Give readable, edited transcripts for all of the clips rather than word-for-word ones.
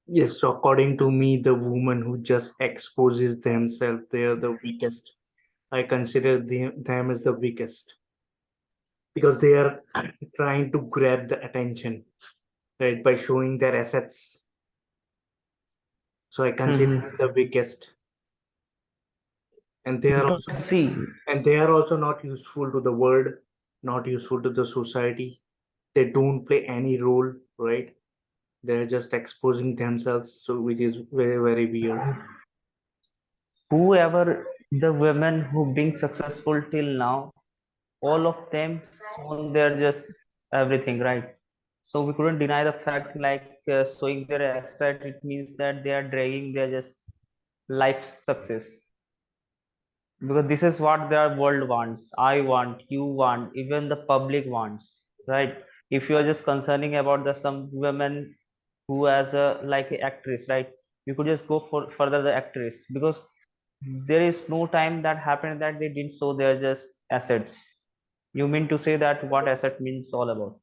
Yes, so according to me, the woman who just exposes themselves, they are the weakest. I consider them as the weakest because they are trying to grab the attention, right, by showing their assets. So I consider them the Mm-hmm. weakest, and they are But also see, not useful to the world, not useful to the society. They don't play any role, right? They're just exposing themselves, so which is very very weird. whoever the women who being successful till now, all of them shown their just everything, right? So we couldn't deny the fact, like showing their asset, it means that they are dragging their just life success, because this is what the world wants, I want, you want, even the public wants, right? If you are just concerning about the some women who as a like a actress, right? You could just go for further the actress, because there is no time that happened that they didn't show their just assets. You mean to say that what asset means all about?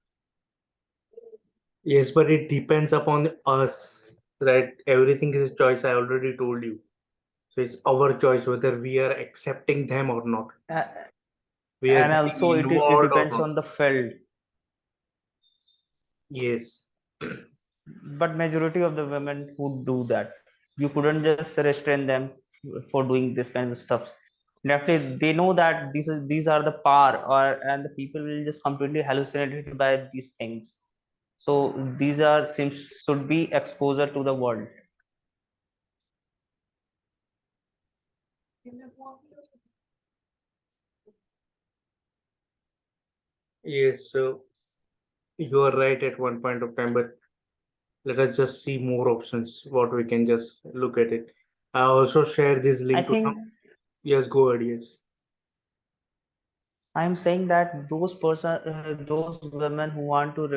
Yes, but it depends upon us, right? Everything is a choice. I already told you. So it's our choice whether we are accepting them or not. uh, We are and getting also it involved or depends not. on the field. Yes. But majority of the women who do that, you couldn't just restrain them for doing this kind of stuffs. Definitely they know that these are the power, or and the people will just completely hallucinated by these things. So these are seems should be exposure to the world. Yes. So you are right at one point of time, but let us just see more options. What we can just look at it. I also share this I link to some. think Yes, go ahead. Yes. I'm saying that those women who want to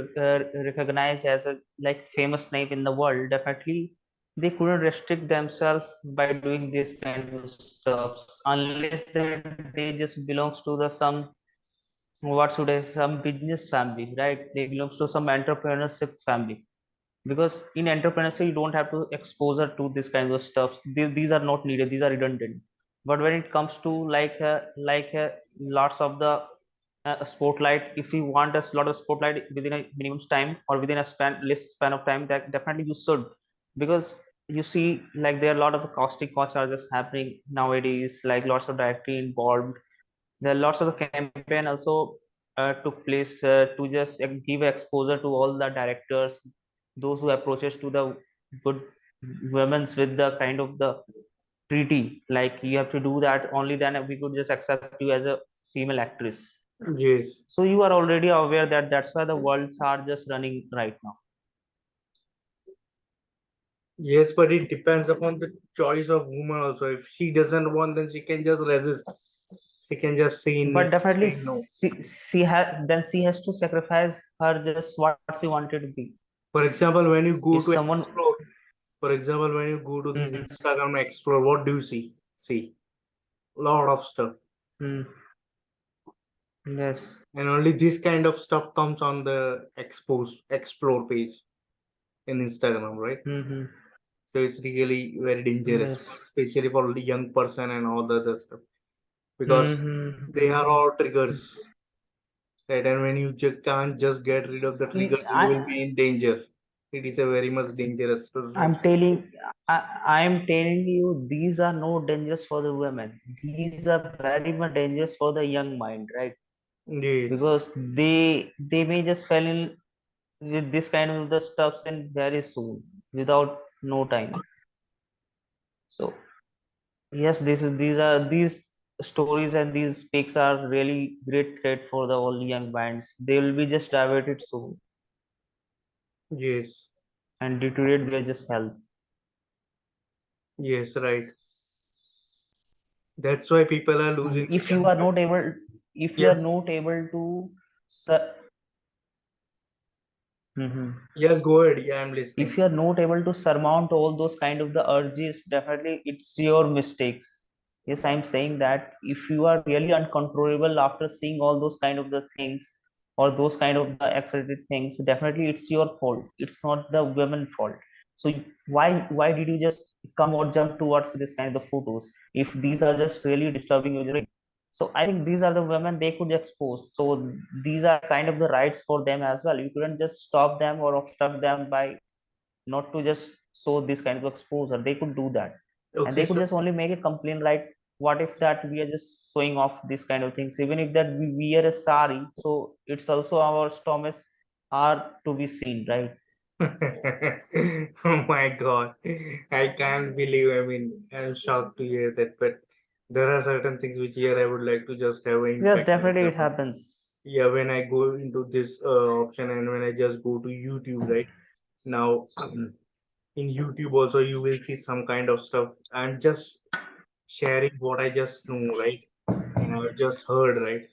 recognize as a like famous name in the world, definitely they couldn't restrict themselves by doing this kind of stuff, unless that they just belongs to the some, what should I, some business family, right? They belongs to some entrepreneurship family, because in entrepreneurship you don't have to exposure to this kind of stuff. These are not needed, these are redundant. But when it comes to lots of the spotlight, if you want a lot of spotlight within a minimum time or within a less span of time, that definitely you should. Because you see, like there are a lot of caustic costs are just happening nowadays, like lots of directly involved. There are lots of campaign also took place to just give exposure to all the directors, those who approaches to the good women's with the kind of the treaty, like you have to do that, only then we could just accept you as a female actress. Yes. So you are already aware that that's why the worlds are just running right now. Yes, but it depends upon the choice of woman also. If she doesn't want, then she can just resist. She can just But definitely say no. she has to sacrifice her just what she wanted to be. For example, when you go If to someone. explore, for example, when you go to this Mhm. Instagram explore, what do you see? See, lot of stuff, Mm, yes. and only this kind of stuff comes on the expose explore page in Instagram, right? Mm-hmm. So it's really very dangerous, Yes. especially for the young person and all the other stuff, because they are Mm-hmm. all triggers, right? And when you just can't just get rid of the triggers, you will be in danger. It is a very much dangerous I'm resource. telling, I'm telling you, these are no dangers for the women. These are very much dangerous for the young mind, right? Yes, Because they may just fall in with this kind of the stuffs in very soon, without no time. So yes, these stories and these pics are really great threat for the all young minds. They will be just diverted soon yes, and deteriorate their just health. yes, right. That's why people are losing the If you young. are not able, if you are Yes, not able to su- Mhm. yes, go ahead. Yeah, I'm If listening. you are not able to surmount all those kind of the urges, definitely it's your mistakes. Yes, I'm saying that if you are really uncontrollable after seeing all those kind of the things, or those kind of the excited things, definitely it's your fault, it's not the women fault. So why did you just come or jump towards this kind of photos if these are just really disturbing your brain? So I think these are the women they could expose. So these are kind of the rights for them as well. You couldn't just stop them or obstruct them by not to just show this kind of exposure. They could do that, and Okay, they could so just only make a complaint like, what if that we are just showing off this kind of things, even if that we wear a sari, so it's also our stomachs are to be seen, right? oh my God, I can't believe. I mean, I'm shocked to hear that, but there are certain things which here I would like to just have an Yes, impact. For definitely it example, happens. yeah, when I go into this option and when I just go to YouTube, right now, in YouTube also you will see some kind of stuff. I'm just sharing what I just know, right? And I've just heard, right?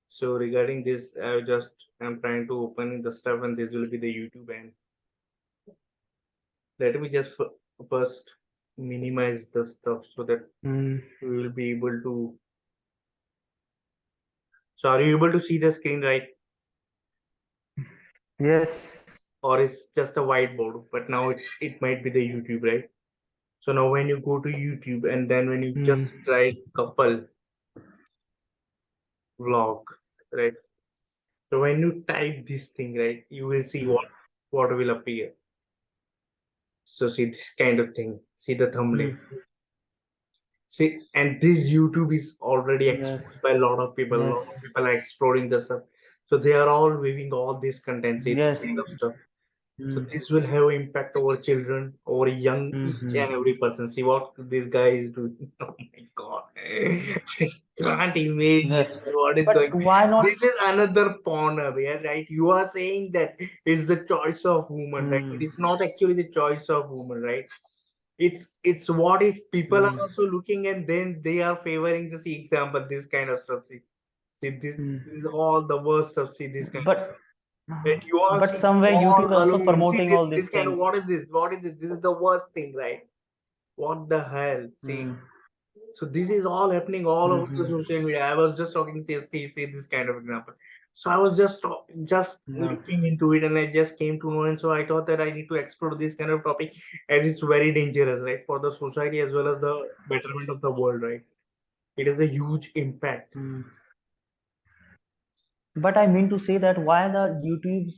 So regarding this, I'm trying to open the stuff, and this will be the YouTube. And let me just first minimize the stuff so that Mm, we will be able to. So are you able to see the screen, right? yes. Or it's just a whiteboard? But now it might be the YouTube, right? So now when you go to YouTube and then when you Mm, just write couple vlog, right? So when you type this thing, right, you will see mm, what will appear. So see this kind of thing. See the thumbnail. mm, See, and this YouTube is already explored yes, by a lot of people. A lot of yes, people are exploring the stuff. So they are all viewing all this content, see this yes. kind of stuff. So Mm, this will have impact over children, over young, each mm-hmm. and every person. See what this guy is doing. Oh my God. I can't imagine Yes, what is but going. why not? This is another porn aware, right? You are saying that it's the choice of woman, right? Mm, It is not actually the choice of woman, right? It's what is people are mm, also looking and then they are favoring the see example, this kind of stuff. See mm. this is all the worst stuff. See this kind of But stuff. That you are but sitting somewhere all YouTube also alone. See promoting all this these kind of what things. is this? What is this? This is the worst thing, right? What the hell? See, Mm, so this is all happening all over the mm-hmm. social media. I was just talking, see this kind of example. So I was just Yes. looking into it, and I just came to know, and so I thought that I need to explore this kind of topic as it's very dangerous, right, for the society as well as the betterment of the world, right? It is a huge impact. Mm. But I mean to say that why the YouTubes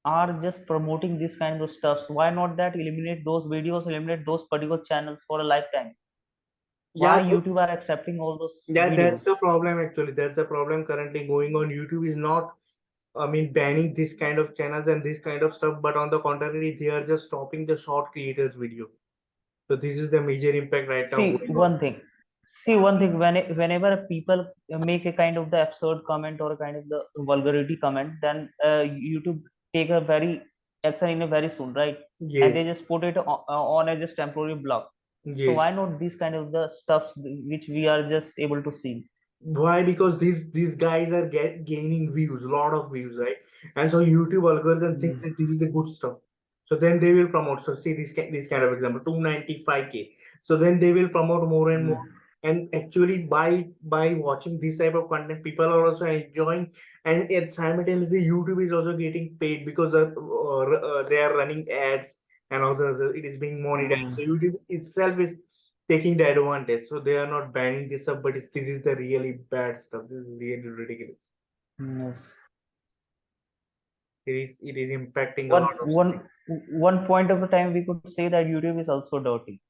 are just promoting this kind of stuff? Why not that eliminate those videos, eliminate those particular channels for a lifetime? Yeah, Why YouTube are accepting all those yeah, that's videos? the problem actually. That's the problem currently going on. YouTube is not, I mean, banning this kind of channels and this kind of stuff, but on the contrary, they are just stopping the short creators video. So this is the major impact right now See going on. one thing. See one thing. Whenever people make a kind of the absurd comment or a kind of the vulgarity comment, then YouTube take a very action in a very soon, right? And they Yes, just put it on a just temporary block. So yes. why not these kind of the stuffs which we are just able to see? Why? Because these guys are gaining views, a lot of views, right? And so YouTube algorithm thinks Mm, that this is a good stuff. So then they will promote. So see this kind of example, 295K. So then they will promote more and more. mm, And actually, by watching this type of content, people are also enjoying, and simultaneously YouTube is also getting paid because they are running ads and all the it is being monetized. mm, So YouTube itself is taking the advantage. So they are not banning this up, but this is the really bad stuff. This is really ridiculous. yes. It is impacting a One lot of one things. one point of a time we could say that YouTube is also dirty.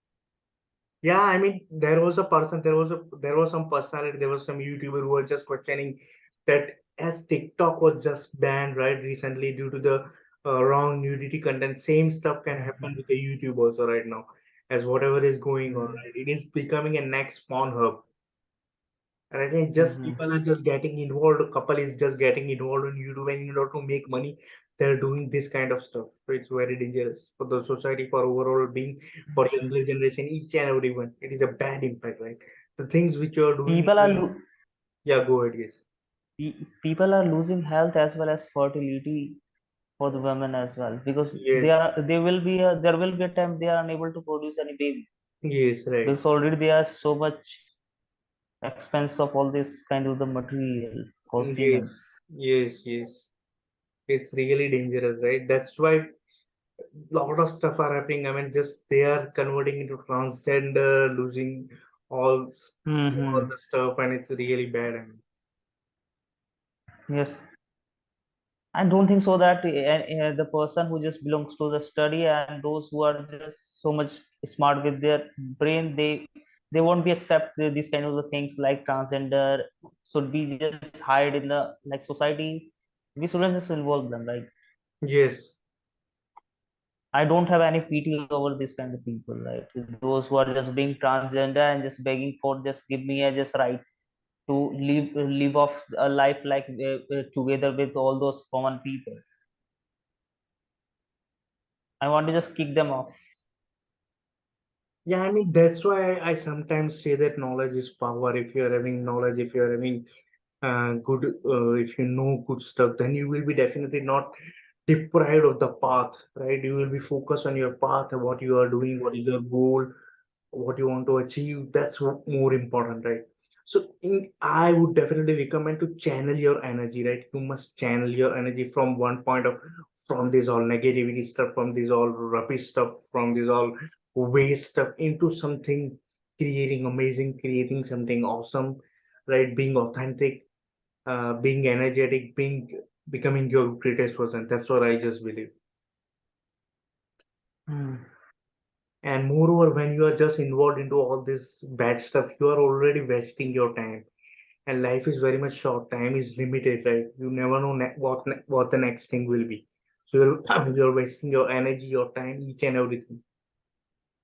Yeah, I mean there was some personality, there was some YouTuber who were just questioning that as TikTok was just banned right recently due to the wrong nudity content, same stuff can happen with the YouTube also right now, as whatever is going on, Mm, right? It is becoming a next Pornhub. And I think just mhm. people are just getting involved. A couple is just getting involved on YouTube, and in order to make money, they're doing this kind of stuff. So it's very dangerous for the society, for overall being, for younger generation, each and everyone. It is a bad impact, right? The things which you're doing, People are yeah, go ahead, yes, people are losing health as well as fertility for the women as well, because yes, there will be a time they are unable to produce any baby, yes, right, because already they are so much expense of all this kind of the material called yes, Siemens. yes, yes. It's really dangerous, right? That's why. lot of stuff are happening. I mean, just they are converting into transgender, losing all all Mm-hmm. the stuff, and it's really bad. I mean, Yes, I don't think so that the person who just belongs to the study and those who are just so much smart with their brain, they won't be accept these kind of the things like transgender should be just hide in the like society. We shouldn't just involve them. Like yes, I don't have any pity over this kind of people. Like those who are just being transgender and just begging for just give me a just right to live off a life like together with all those common people. I want to just kick them off. yeah. I mean, that's why I sometimes say that knowledge is power. If you're having knowledge, if you're having good, if you know good stuff, then you will be definitely not deprived of the path, right? You will be focused on your path and what you are doing, what is your goal, what you want to achieve. That's more important, right? So I would definitely recommend to channel your energy, right? You must channel your energy from one point of, from this all negativity stuff, from this all rubbish stuff, from this all waste stuff into something creating amazing, creating something awesome, right? Being authentic, being energetic, being becoming your greatest person. That's what I just believe. Hmm. And moreover, when you are just involved into all this bad stuff, you are already wasting your time. And life is very much short. Time is limited, right? You never know what the next thing will be. So you're wasting your energy, your time, each and everything.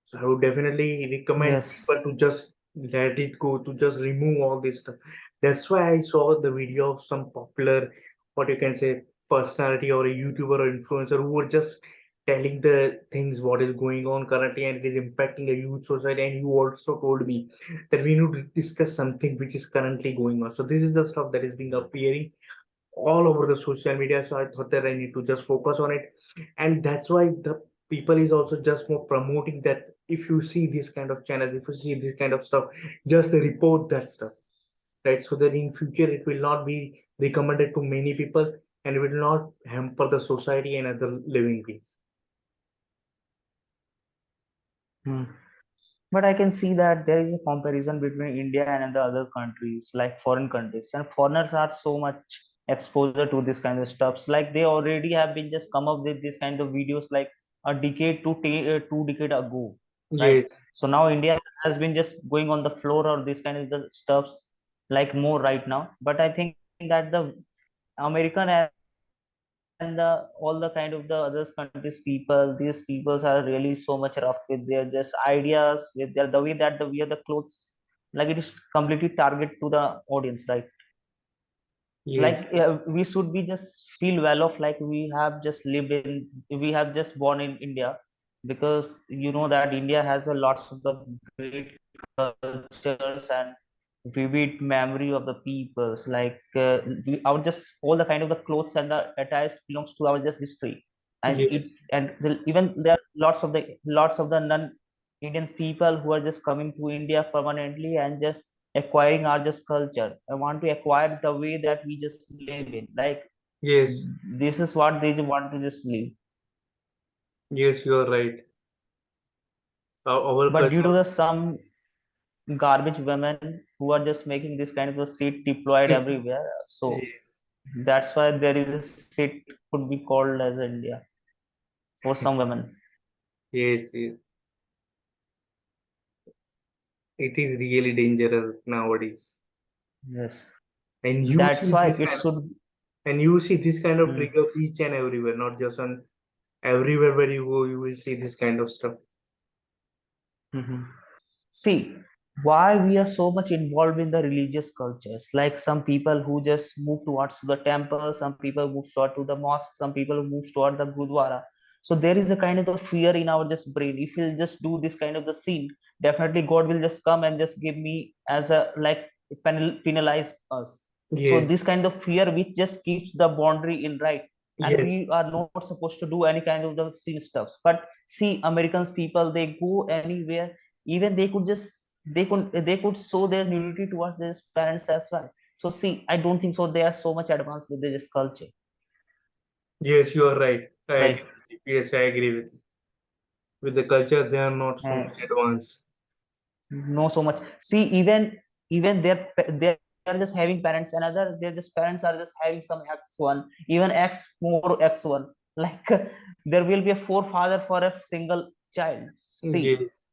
So I would definitely recommend Yes. people to just let it go, to just remove all this stuff. That's why I saw the video of some popular, what you can say, personality or a YouTuber or influencer who were just telling the things what is going on currently and it is impacting a huge society. And you also told me that we need to discuss something which is currently going on. So this is the stuff that is being appearing all over the social media. So I thought that I need to just focus on it. And that's why the people is also just more promoting that if you see this kind of channels, if you see this kind of stuff, just report that stuff, right? So that in future it will not be recommended to many people and it will not hamper the society and other living beings. Hmm. But I can see that there is a comparison between India and the other countries, like foreign countries, and foreigners are so much exposure to this kind of stuffs. Like they already have been just come up with this kind of videos like a decade to 2 decade ago, right? Yes, So now India has been just going on the floor or this kind of the stuffs like more right now. But I think that the American and all the kind of the other countries people, these peoples are really so much rough with their just ideas, with their the way that the wear the clothes, like it is completely target to the audience, right? Like yes, we should be just feel well off like we have just born in India, because you know that India has a lots of the great cultures and vivid memory of the peoples. Like our just all the kind of the clothes and the attires belongs to our just history, and it yes, and even there are lots of the non-Indian people who are just coming to India permanently and just acquiring our just culture. I want to acquire the way that we just live in. Like yes, this is what they want to just live. yes, you are right. Our But due to culture. the some garbage women who are just making this kind of a seat deployed everywhere, so Yes, that's why there is a seat could be called as India for some women. yes, yes. It is really dangerous nowadays. Yes, And you that's see why this it kind of, should. and you see this kind of Hmm. triggers each and everywhere, not just on everywhere where you go, you will see this kind of stuff. Mhm. See, why we are so much involved in the religious cultures. Like some people who just move towards the temple, some people move toward to the mosque, some people move toward the gurdwara. So there is a kind of a fear in our just brain. If we'll just do this kind of the sin, definitely God will just come and just give me as a like penalize us. So Yes, this kind of fear which just keeps the boundary in, right, and yes, we are not supposed to do any kind of the sin stuffs. But see, Americans people they go anywhere, even they could just they could show their nudity towards their parents as well. So see, I don't think so they are so much advanced with this culture, yes, you are right. I right? agree. Yes, I agree with you. With the culture, they are not so And much advanced. no so much. See, even they are just having parents, another their just parents are just having some x1, even x more x1, like there will be a forefather for a single child. See, Yes,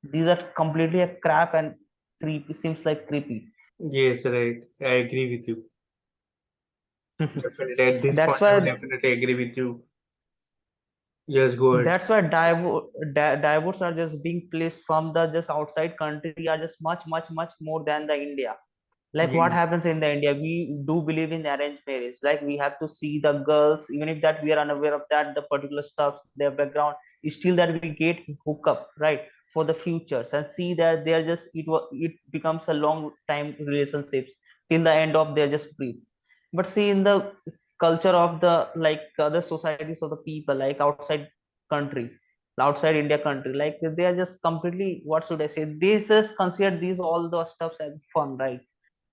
these are completely a crap and creepy, seems like creepy. yes, right. I agree with you. Definitely. At this That's point, I will why definitely agree with you. Yes, go ahead. that's why divorce are just being placed from the just outside country are just much more than the India. Like what Yes, happens in the India, we do believe in arranged marriage. Like we have to see the girls, even if that we are unaware of that the particular stuffs their background is still that we get hook up, right, for the futures and see that they are just it becomes a long time relationships till the end of their just breathe. But see in the culture of the like other societies of the people like outside country, outside India country, like they are just completely, what should I say, this is considered these all the stuffs as fun, right?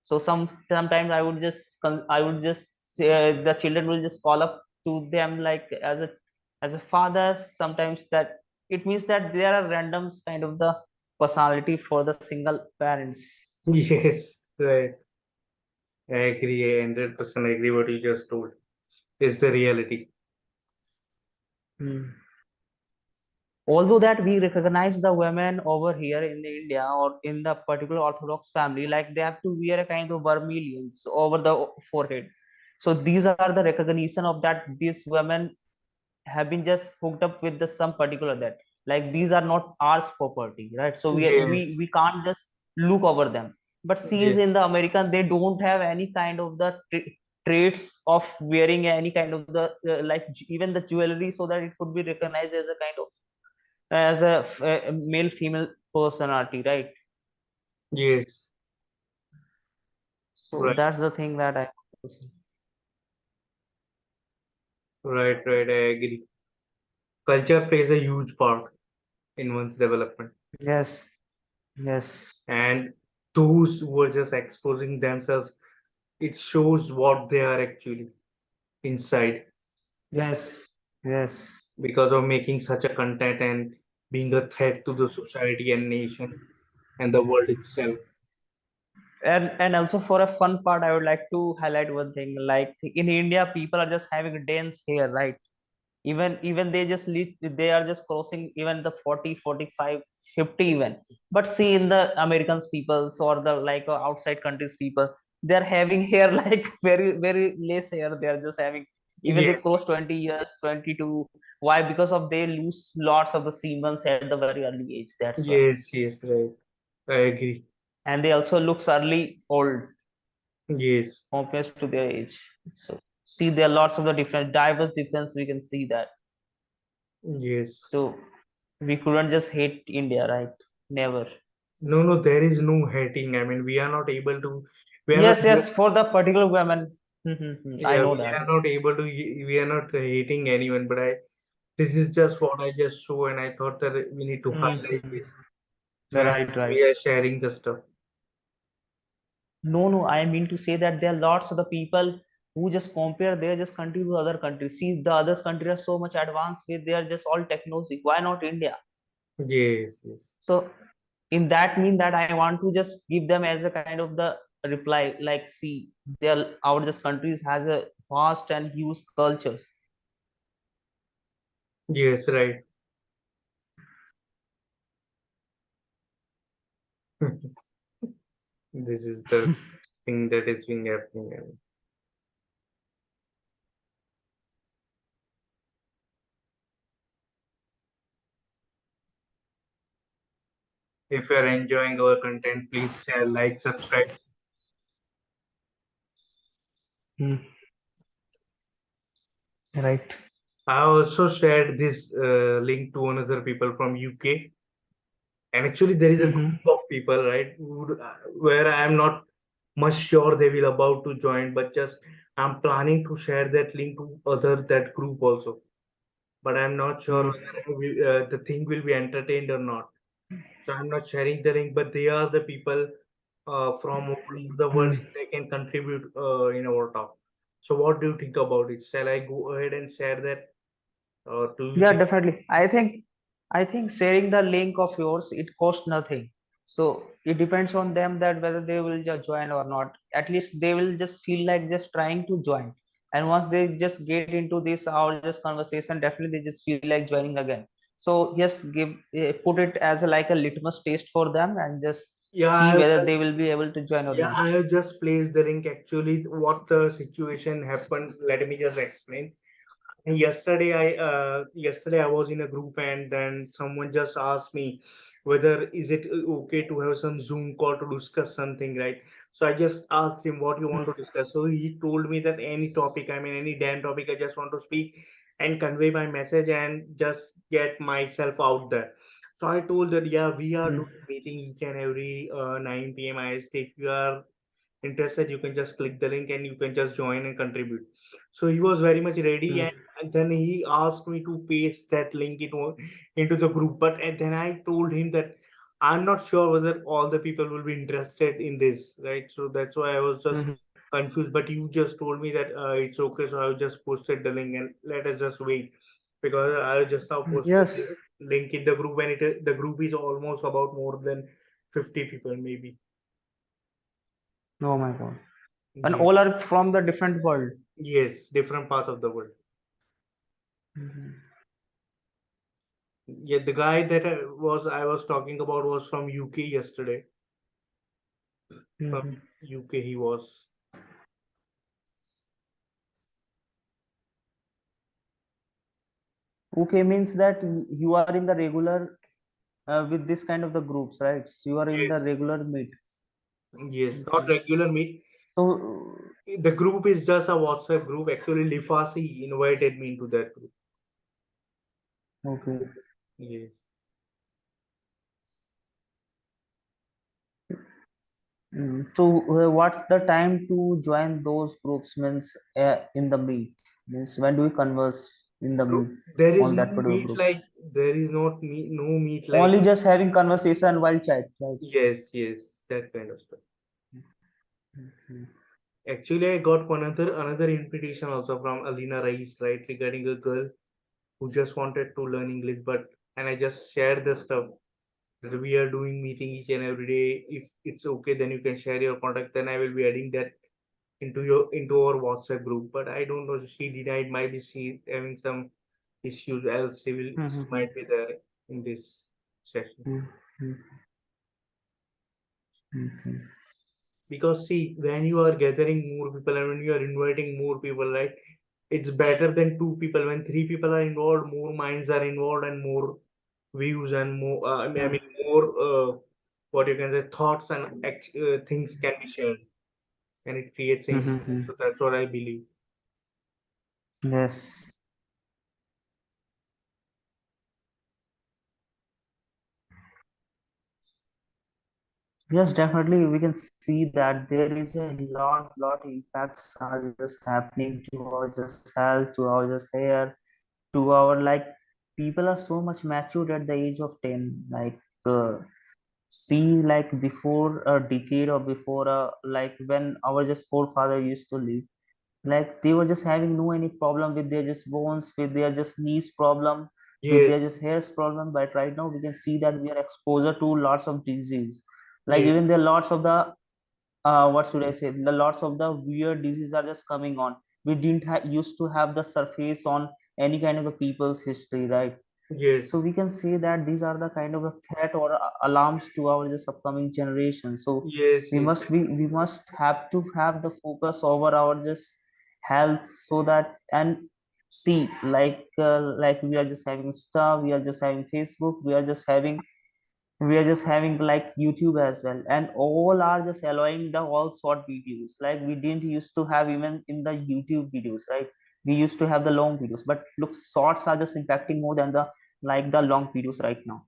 So sometimes I would just say, the children will just call up to them like as a father sometimes, that it means that there are random kind of the personality for the single parents. yes, right. I agree. 100% agree what you just told. Is the reality. Hmm. Although that we recognize the women over here in the India or in the particular Orthodox family, like they have to wear a kind of vermilions over the forehead. So these are the recognition of that these women have been just hooked up with the some particular that, like these are not ours property, right? So Yes, we can't just look over them. But since in yes, the American they don't have any kind of the traits of wearing any kind of the like even the jewelry, so that it could be recognized as a kind of as a male female personality, right? yes. So Right, that's the thing that I right. I agree. Culture plays a huge part in one's development. yes, yes, And those who are just exposing themselves, it shows what they are actually inside yes, yes. because of making such a content and being a threat to the society and nation and the world itself. And also for a fun part I would like to highlight one thing, like in India people are just having dense hair, right? Even they just lead, they are just crossing even the 40, 45, 50 even. But see in the Americans peoples or the like outside countries people, they're having hair like very less hair they are just having. Even they Yes, cross 20 years, 22. Why? Because of they lose lots of the sebums at the very early age, that's why. yes, right. I agree. And they also looks early old Yes, compared to their age. So see there are lots of the different diverse difference we can see that. yes. So we couldn't just hate India, right? Never. No, no, there is no hating. I mean, we are not able to, we are not, Yes, yes, for the particular women. I yeah, know we that. are not able to, we are not hating anyone, but this is just what I just saw, and I thought that we need to highlight Mhm. this. Right, Hence, right. we are sharing the stuff. No, no, I mean to say that there are lots of the people who just compare their just country to other countries. See, the other countries are so much advanced with they are just all technology. Why not India? Yes, yes, So in that mean that I want to just give them as a kind of the reply, like see, there our just countries has a vast and huge cultures. yes, right. This is the thing that is being happening. And if you are enjoying our content, please share, like, subscribe. Hmm. Right. I also shared this link to another people from UK, and actually there is a Mm-hmm. group of people, right, where I am not much sure they will about to join, but just I'm planning to share that link to other that group also. But I'm not sure Hmm. whether the thing will be entertained or not. So I'm not sharing the link, but they are the people from all over the world. Hmm. If they can contribute in our talk. So what do you think about it? Shall I go ahead and share that? or do you Yeah, think? definitely. I think sharing the link of yours, it costs nothing. So it depends on them that whether they will just join or not. At least they will just feel like just trying to join. And once they just get into this our just conversation, definitely they just feel like joining again. So yes, put it as a, like a litmus test for them and just Yeah, I see have whether just they will be able to join or yeah, not. I have just placed the link. Actually, what the situation happened, let me just explain. Yesterday I was in a group, and then someone just asked me whether is it okay to have some Zoom call to discuss something, right? So I just asked him what you want to discuss. So he told me that any topic, I mean any damn topic, I just want to speak and convey my message and just get myself out there. So I told that yeah, we are Hmm. doing meeting each and every 9 p.m. IST. If you are interested, you can just click the link and you can just join and contribute. So he was very much ready, Hmm. and then he asked me to paste that link into the group. But and then I told him that I'm not sure whether all the people will be interested in this, right? So that's why I was just Hmm. confused. But you just told me that it's okay, so I just posted the link and let us just wait, because I just now posted Yes. this link in the group, and the group is almost about more than 50 people maybe. Oh my God. And Yes, all are from the different world. yes, different parts of the world. Mhm. Yeah, the guy that I was talking about was from UK yesterday. From Mhm. UK he was. Okay, means that you are in the regular with this kind of the groups, right? So you are in the Yes, regular meet. yes, not Okay. regular meet. So, The group is just a WhatsApp group. Actually, Lifasi invited me into that group. okay. Yes. So, what's the time to join those groups? Means in the meet. Means when do we converse in the No, meet there is on no that particular meet group? like there is not meet, no meet like. Only just having conversation while chat, right? Yes, yes, that kind of stuff. Mhm. Actually, I got another invitation also from Alina Rais, right, regarding a girl who just wanted to learn English, but and I just shared the stuff that we are doing meeting each and every day. If it's okay, then you can share your contact. Then I will be adding that into our WhatsApp group. But I don't know. She denied. Maybe she's having some issues. Else she Mhm. might be there in this session. Mhm. Mhm. Because see, when you are gathering more people and when you are inviting more people, right? It's better than two people. When three people are involved, more minds are involved and more views and more. I mean, more what you can say thoughts and things can be shared, and it creates engagement. Mhm. So that's what I believe. Yes. Yes, definitely. We can see that there is a lot impacts are just happening to our just health, to our just hair, to our like people are so much matured at the age of 10. Like see like before a decade or before a like when our just forefather used to live, like they were just having no any problem with their just bones, with their just knees problem, with their Yes, just hairs problem. But right now we can see that we are exposure to lots of disease. Like yes, even there are lots of the what should I say, the lots of the weird diseases are just coming on. We didn't used to have the surface on any kind of the people's history, right? So yes, we can say that these are the kind of a threat or alarms to our just upcoming generation. So yes, yes, we must have to have the focus over our just health, so that and see like we are just having stuff, we are just having Facebook, we are just having like YouTube as well, and all are just allowing the all short videos. Like we didn't used to have even in the YouTube videos, right? We used to have the long videos, but look, shorts are just impacting more than the like the long videos right now.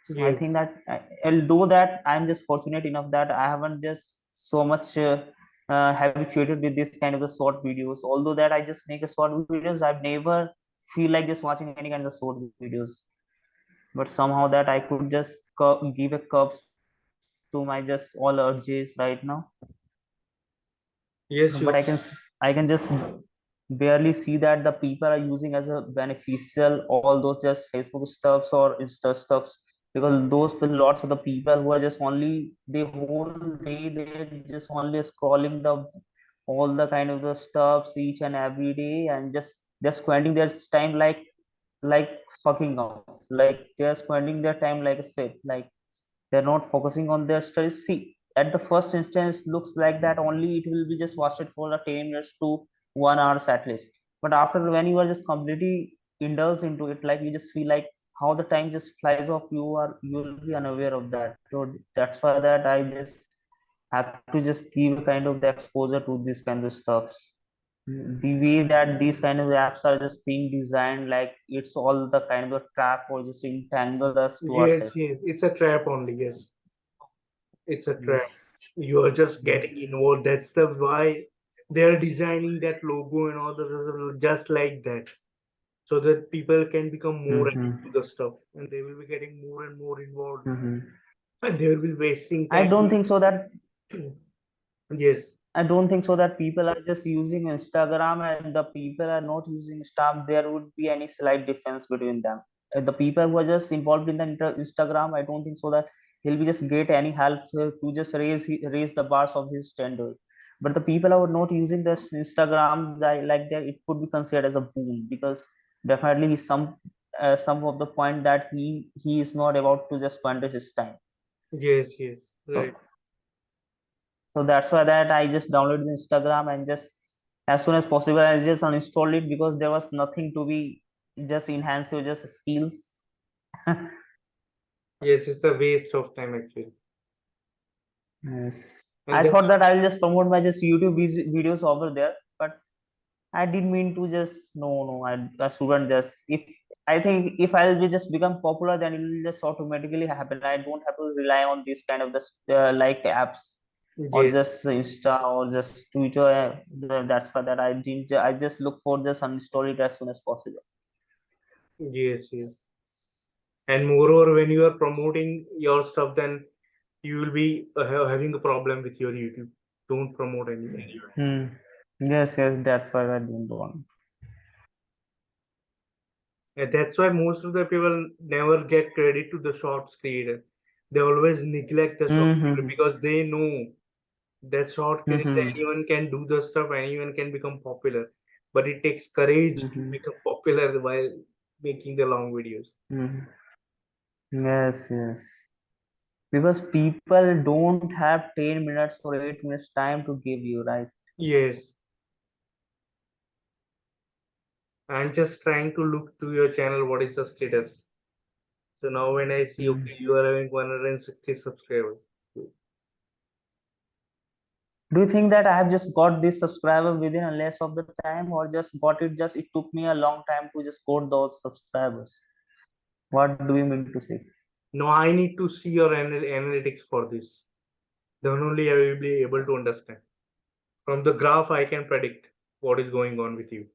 So I think yes, that although that I'm just fortunate enough that I haven't just so much habituated with this kind of the short videos. Although that I just make a short videos, I've never feel like just watching any kind of short videos. But somehow that I could just give a curbs to my just all urges right now. yes. But Sure. I can just barely see that the people are using as a beneficial all those just Facebook stuffs or Insta stuffs, because those lots of the people who are just only the whole day they're just only scrolling the all the kind of the stuffs each and every day, and just spending their time like fucking off, like they're spending their time like a shit, like they're not focusing on their studies. See, at the first instance looks like that only it will be just watched it for a 10 minutes to 1 hours at least, but after when you are just completely indulged into it, like you just feel like how the time just flies off, you'll be unaware of that. So that's why that I just have to just give a kind of the exposure to this kind of stuffs. The way that these kind of apps are just being designed, like it's all the kind of trap or just entangle us towards Yes, it. yes, it's a trap only. Yes, it's a trap. Yes. You are just getting involved. That's the why they are designing that logo and all the just like that, so that people can become more addicted to Mm-hmm. the stuff, and they will be getting more and more involved, Mm-hmm. and they will be wasting I time. don't think so that Yes, I don't think so that people are just using Instagram and the people are not using Instagram. There would be any slight difference between them. The people who are just involved in the Instagram, I don't think so that he'll be just get any help to just raise the bars of his standard. But the people who are not using this Instagram, like that, it could be considered as a boon, because definitely he's some of the point that he is not about to just squander his time. yes, yes, right. So so that's why that I just downloaded Instagram and just as soon as possible I just uninstalled it, because there was nothing to be just enhance your just skills. Yes, it's a waste of time actually, Yes. and I thought that's that I'll just promote my just YouTube videos over there, but I didn't mean to just no, I shouldn't just if I think if I'll be just become popular, then it will just automatically happen. I don't have to rely on this kind of the like apps or yes, just Insta or just Twitter. That's why that I didn't. I just look for just uninstall it as soon as possible. yes, yes. And moreover, when you are promoting your stuff, then you will be having a problem with your YouTube. Don't promote anything. Hmm. Yes, yes, that's why I didn't want. And that's why most of the people never get credit to the shorts creator. They always neglect the short creator Mm-hmm. because they know that short creator, Mm-hmm. anyone can do the stuff, anyone can become popular. But it takes courage to Mm-hmm. become popular while making the long videos. Mm-hmm. Yes, yes. Because people don't have 10 minutes or 8 minutes time to give you, right? Yes, I'm just trying to look to your channel. What is the status? So now when I see, Mm. okay, you are having 160 subscribers. Do you think that I have just got this subscriber within a less of the time, or just got it just it took me a long time to just got those subscribers? What do you mean to say? No, I need to see your analytics for this. Then only I will be able to understand. From the graph, I can predict what is going on with you.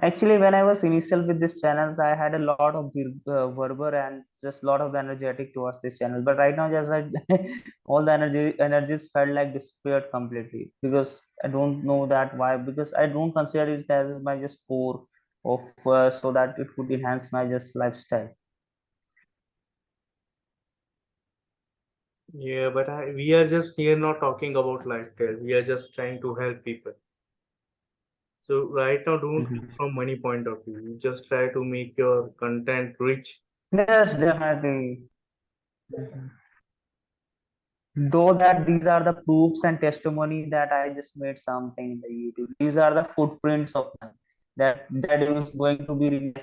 Actually, when I was initial with this channels, I had a lot of verbal and just lot of energetic towards this channel. But right now, just like all the energies felt like disappeared completely, because I don't know that why. Because I don't consider it as my just core of so that it would enhance my just lifestyle. Yeah, but we are just here not talking about lifestyle. We are just trying to help people. So right now, don't look Mhm. from money point of view. You just try to make your content rich. Yes, definitely. Mhm. Though that these are the proofs and testimony that I just made something in the YouTube. These are the footprints of them that is going to be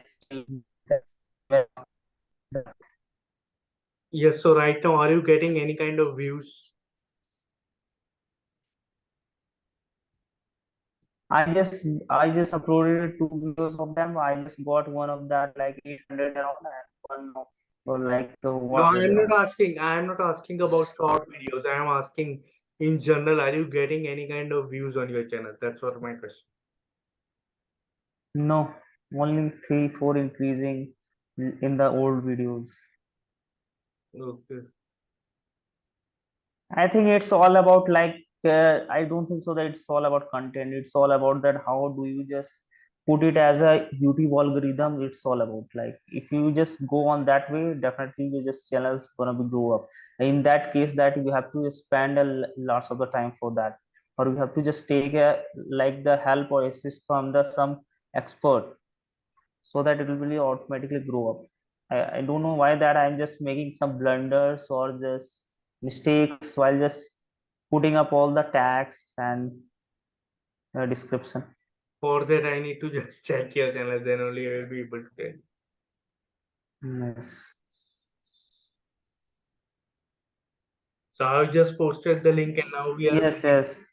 Yes, so right now, are you getting any kind of views? I just uploaded two videos of them. I just got one of that like 800 around and one of or like No, 100 I'm not around. asking. I'm not asking about short videos. I am asking in general, are you getting any kind of views on your channel? That's what my question. No, only three, four increasing in the old videos. Okay. I think it's all about like I don't think so that it's all about content. It's all about that how do you just put it as a YouTube algorithm. It's all about like if you just go on that way, definitely your just channel's gonna be grow up. In that case, that you have to spend lots of the time for that, or you have to just take a like the help or assist from the some expert, so that it will really automatically grow up. I don't know why that I'm just making some blunders or just mistakes while just putting up all the tags and description. For that, I need to just check your channel, then only I will be able to tell. Yes. So I just posted the link and now we are Yes, waiting yes,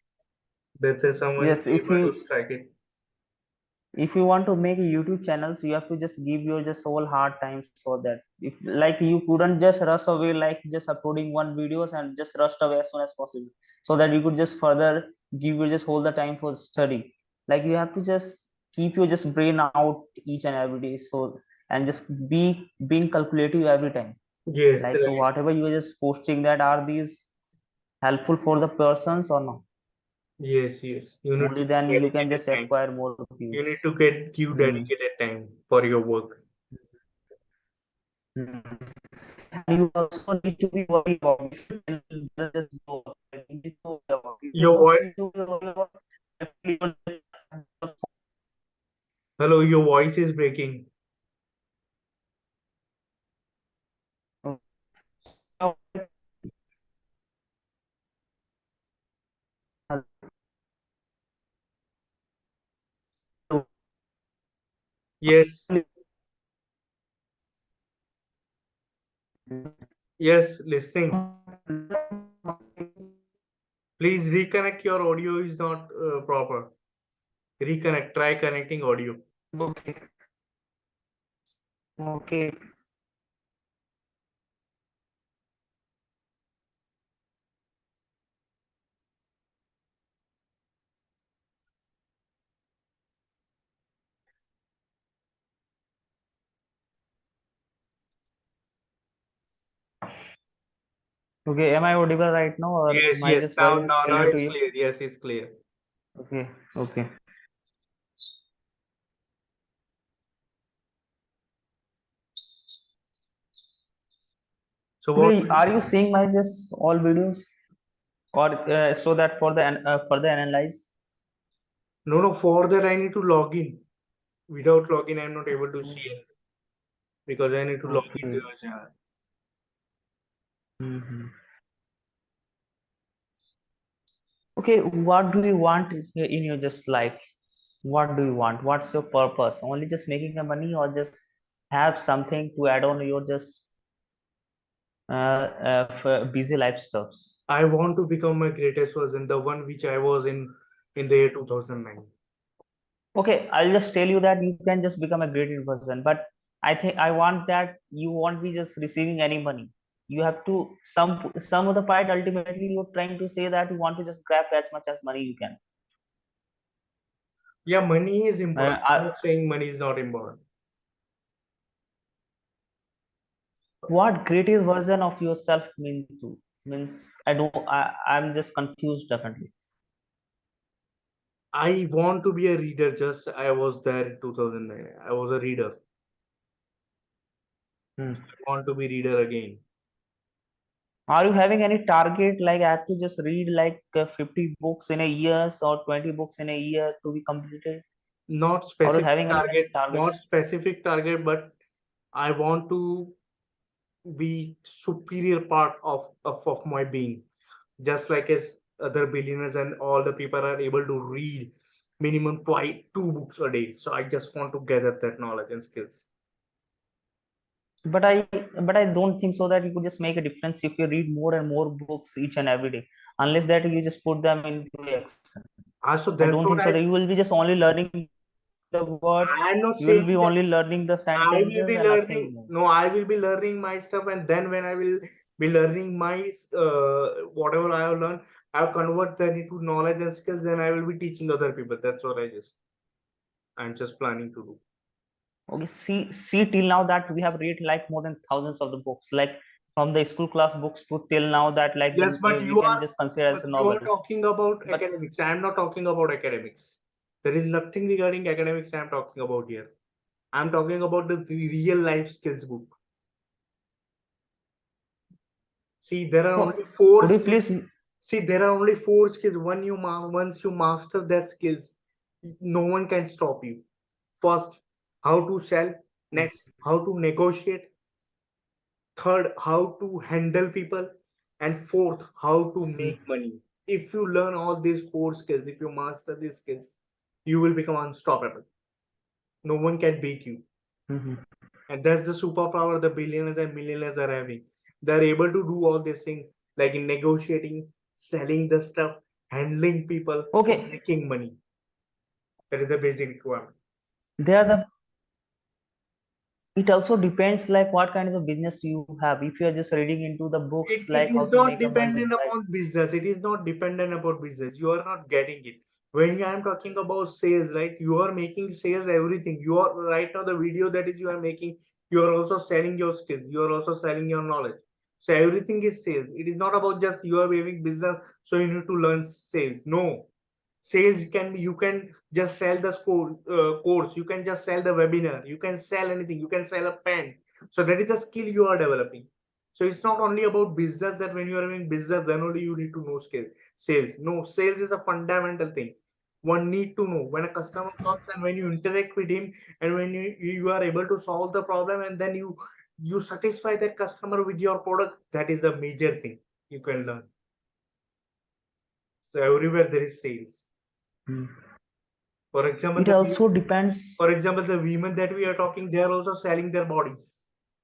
that someone is yes. If able to you strike it. if you want to make a YouTube channels, you have to just give your just whole hard times for that. If like you couldn't just rush away like just uploading one videos and just rushed away as soon as possible, so that you could just further give you just hold the time for study. Like you have to just keep your just brain out each and every day. So and just be being calculative every time. Yes, Like right. whatever you are just posting, that are these helpful for the persons or not? Yes, yes. You need to Only give then you can dedicated just time. acquire more You need views. to get give Hmm. dedicated time for your work. Hmm. And you also need to be worried about if you can just go up. Like, you need to worry about. If you Your don't voice, need to worry about, definitely you will just hello, your voice is breaking. Yes, yes, listening. Please reconnect. Your audio is not proper. Reconnect. Try connecting audio. Okay, okay. Okay, am I audible right now, or Yes, my yes. just Now, voice is now, now clear to it's you? clear. Yes, it's clear. Okay, okay. So what? Okay, are you seeing my just all videos, or so that for the further analyze? No, no. For that, I need to log in. Without login, I'm not able to see it because I need to log into Okay. your channel. Hmm. Okay, what do you want in your just life? What do you want? What's your purpose? Only just making a money, or just have something to add on your just busy life stuffs? I want to become my greatest version, the one which I was in the year 2009. Okay, I'll just tell you that you can just become a great person, but I think I want that you won't be just receiving any money. You have to some of the part ultimately you're trying to say that you want to just grab as much as money you can. Yeah, money is important. I'm Uh, not saying money is not important. what greatest version of yourself mean to means I'm just confused definitely. I want to be a reader. Just I was there in 2009. I was a reader. Hmm. I want to be reader again. Are you having any target like I have to just read like 50 books in a year or 20 books in a year to be completed? Not Are you specific having any target, not targets? specific target, but I want to be superior part of my being. Just like as other billionaires and all the people are able to read minimum twice two books a day. So I just want to gather that knowledge and skills. But I don't think so that you could just make a difference if you read more and more books each and every day, unless that you just put them into action. So I that's don't what think so that you will be just only learning the words, I'm not you will saying be that only learning the I will sentences be and nothing learning. more. No, I will be learning my stuff, and then when I will be learning my whatever I have learned, I'll convert that into knowledge and skills. Then I will be teaching other people. That's what I'm just planning to do. Okay, see till now that we have read like more than thousands of the books. Like from the school class books to till now, that like Yes, we can just consider as a you novel. are talking about But academics. I am not talking about academics. There is nothing regarding academics I am talking about here. I'm talking about the real life skills book. See, there are so only four could you skills. please? See, there are only four skills. Once you master that skills, no one can stop you. First, how to sell. Next, how to negotiate. Third, how to handle people. And fourth, how to make money. If you learn all these four skills, if you master these skills, you will become unstoppable. No one can beat you. Mhm. And that's the superpower the billionaires and millionaires are having. They're able to do all these things like in negotiating, selling the stuff, handling people, and Okay, making money. That is the basic requirement. they are the. It also depends like what kind of a business you have. If you are just reading into the books It like how is to not make a money, dependent right? upon business. It is not dependent upon business. You are not getting it. When I am talking about sales, right? You are making sales everything. You are right now the video that is you are making, you are also selling your skills. You are also selling your knowledge. So everything is sales. It is not about just you are having business, so you need to learn sales. No, sales can be, you can just sell the course, you can just sell the webinar, you can sell anything, you can sell a pen. So that is a skill you are developing. So it's not only about business that when you are doing business then only you need to know skill sales. No, sales is a fundamental thing. One need to know when a customer comes and when you interact with him, and when you are able to solve the problem, and then you satisfy that customer with your product. That is the major thing you can learn. So everywhere there is sales. Hmm. For example, It also depends. for example, the women that we are talking, they are also selling their bodies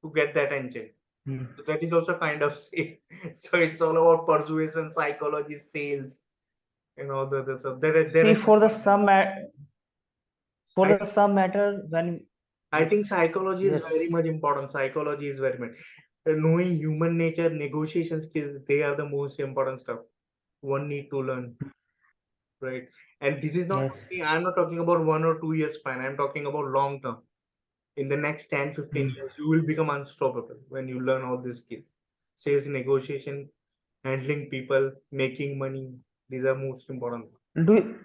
to get that attention. Hmm. So that is also kind of sale. So it's all about persuasion, psychology, sales, and all the other stuff. There See, is for the a, some for I the think some matter when I think psychology is very much yes, important. Psychology is very much knowing human nature, negotiation skills. They are the most important stuff one need to learn, right? And this is not yes. only, I'm not talking about 1 or 2 years span. I'm talking about long term. In the next 10, 15 Hmm. years, you will become unstoppable when you learn all these skills. Sales, negotiation, handling people, making money. These are most important. Do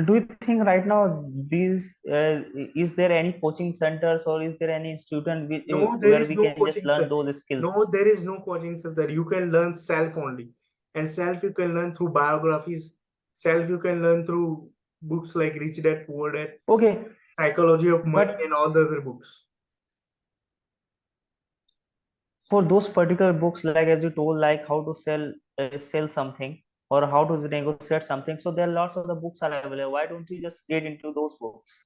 do you think right now these is there any coaching centers or is there any institution No, there where is we no can just coaching. learn those No, skills? there is no coaching center. You can learn self only. And self you can learn through biographies. Self you can learn through books like Rich Dad, Poor Dad, Okay, Psychology of Money, but and all the other books. for those particular books, like as you told, like how to sell something or how to negotiate something, so there are lots of the books are available. Why don't you just get into those books,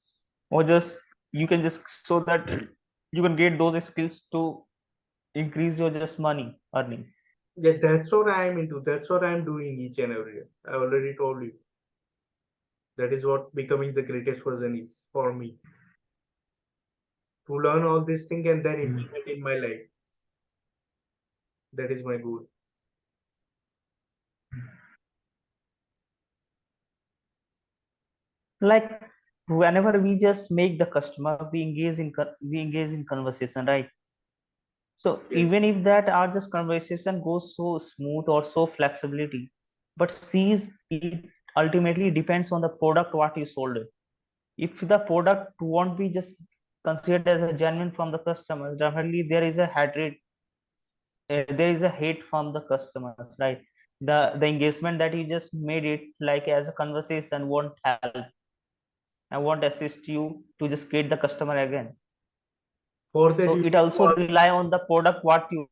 or just you can just so that you can get those skills to increase your just money earning. Yeah, that's what I am into. That's what I am doing each and every day. I already told you. That is what becoming the greatest version is for me. To learn all these things and then Hmm. implement in my life. That is my goal. Like whenever we just make the customer, we engage in conversation, right? So Yes. even if that our just conversation goes so smooth or so flexibility, but sees it ultimately depends on the product what you sold it. If the product won't be just considered as a genuine from the customer, definitely there is a hatred, there is a hate from the customers, right? The engagement that you just made it like as a conversation won't help and won't assist you to just get the customer again. For that, So you it need to also ask. rely on the product what you